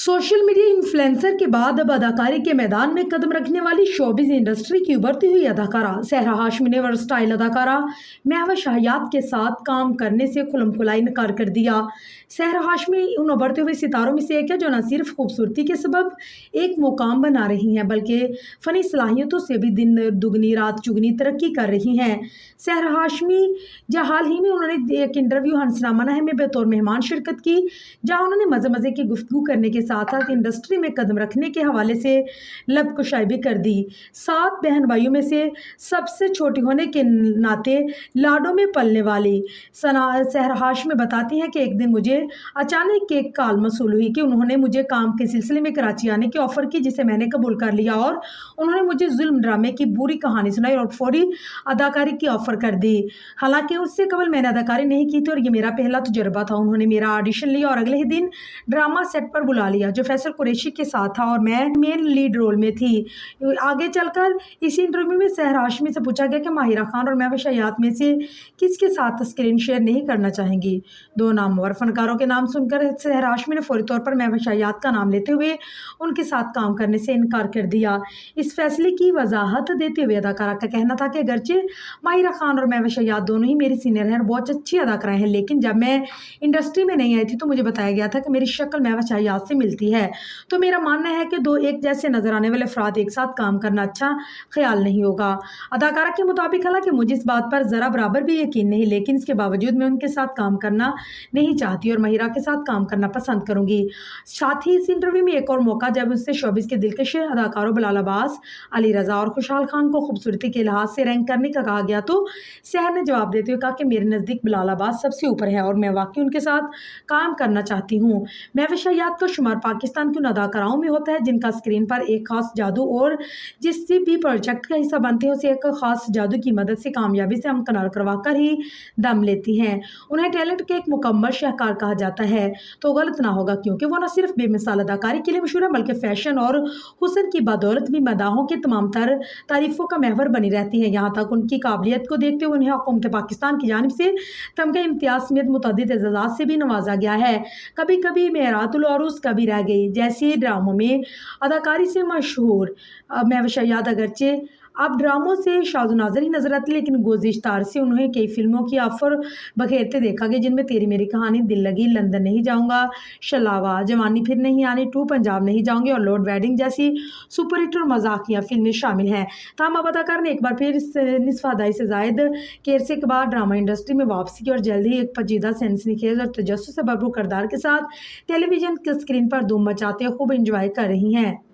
Social media influencer के बाद अब अदाकारी के मैदान में कदम रखने वाली शोबिज इंडस्ट्री की उभरती हुई अदाकारा सहरा हाशमी ने वर्सटाइल अदाकारा महवश हयात के साथ काम करने से खुलमखुला इनकार कर दिया। सहरा हाशमी उन उभरते हुए सितारों में से एक है जो न सिर्फ खूबसूरती के सबब एक मुकाम बना रही हैं बल्कि फ़नी सलाहियतों से भी दिन दुगनी रात चुगनी तरक्की कर रही हैं। सहरा हाशमी जहाँ हाल ही में उन्होंने एक इंटरव्यू हंसनामा नहर में बतौर मेहमान शिरकत की, जहाँ उन्होंने मज़े मज़े की गुफ्तगू करने के साथ साथ इंडस्ट्री में कदम रखने के हवाले से लब कुशाई भी कर दी। 7 बहन भाइयों में से सबसे छोटी होने के नाते लाडों में पलने वाली सहरा हाशमी बताती हैं कि एक दिन मुझे अचानक एक कॉल मौसूल हुई कि उन्होंने मुझे काम के सिलसिले में कराची आने की ऑफ़र की, जिसे मैंने कबूल कर लिया और उन्होंने मुझे जुल्म ड्रामे की बुरी कहानी सुनाई और फौरी अदाकारी की ऑफ़र कर दी। हालांकि उससे कबल मैंने अदाकारी नहीं की थी और ये मेरा पहला तजुर्बा था। उन्होंने मेरा ऑडिशन लिया और अगले ही दिन ड्रामा सेट पर बुला लिया जो फैसल कुरैशी के साथ था और मैं मेन लीड रोल में थी। आगे चलकर इसी इंटरव्यू में सहरा हाशमी से पूछा गया कि माहिरा खान और महवश हयात में से किसके साथ स्क्रीन शेयर नहीं करना चाहेंगी। 2 नामवर फनकारों के नाम सुनकर सहरा हाशमी ने फौरी तौर पर महवश हयात का नाम लेते हुए उनके साथ काम करने से इनकार कर दिया। इस फैसले की वजाहत देते हुए अदाकारा का कहना था कि अगरचे माहिरा खान और महवश हयात दोनों ही मेरी सीनियर हैं और बहुत अच्छी अदाकाराएं हैं, लेकिन जब मैं इंडस्ट्री में नहीं आई थी तो मुझे बताया गया था कि मेरी शक्ल महवश हयात से मिलती है, तो मेरा मानना है कि 2 एक जैसे नजर आने वाले अफराद एक साथ काम करना अच्छा ख्याल नहीं होगा। अदाकारा के मुताबिक हालांकि मुझे इस बात पर ज़रा बराबर भी यकीन नहीं, लेकिन इसके बावजूद मैं उनके साथ काम करना नहीं चाहती और महिरा के साथ काम करना पसंद करूंगी। साथ ही इस इंटरव्यू में एक और मौका जब उससे शोबिस के दिलकश अदाकारों बिलाल अब्बास, अली रज़ा और खुशहाल खान को खूबसूरती के लिहाज से रैंक करने का कहा गया तो सहर ने जवाब देते हुए कहा कि मेरे नज़दीक बिलाल अब्बास सबसे ऊपर है और मैं वाकई उनके साथ काम करना चाहती हूँ। महवश हयात का शुमार पाकिस्तान की उन अदाकाराओं में होता है जिनका स्क्रीन पर एक खास जादू और जिससे भी प्रोजेक्ट का हिस्सा बनते हैं उसे एक खास जादू की मदद से कामयाबी से हमकनार करवा कर ही दम लेती हैं। उन्हें टैलेंट के एक मुकम्मल शाहकार कहा जाता है तो गलत ना होगा, क्योंकि वो न सिर्फ बेमिसाल अदाकारी के लिए मशहूर है बल्कि फैशन और हुस्न की बदौलत भी मदाहों की तमाम तर तारीफों का महवर बनी रहती है। यहाँ तक उनकी काबिलियत को देखते हुए उन्हें हुकूमत पाकिस्तान की जानिब से तमगा इम्तियाज समेत मुतअद्दिद एजाज़ात से भी नवाजा गया है। कभी कभी मेरातुल अरूस कभी रह गई जैसे ड्रामों में अदाकारी से मशहूर महवश हयात अगरचे अब ड्रामों से शाज़ नाज़र ही नजर आती, लेकिन गुज़िश्ता से उन्हें कई फिल्मों की ऑफर बखेरते देखा गया जिनमें तेरी मेरी कहानी, दिल लगी, लंदन नहीं जाऊंगा, शलावा, जवानी फिर नहीं आनी 2, पंजाब नहीं जाऊंगी और लॉर्ड वेडिंग जैसी सुपरहिट और मजाकिया फिल्में शामिल हैं। तमाम अदाकार ने एक बार फिर निस्फ अदाई से जायद के अरसे के बाद ड्रामा इंडस्ट्री में वापसी की और जल्द ही एक पेचीदा सनसनीखेज और तजस्सुस से भरपूर किरदार के साथ टेलीविजन के स्क्रीन पर धूम मचाते खूब इंजॉय कर रही हैं।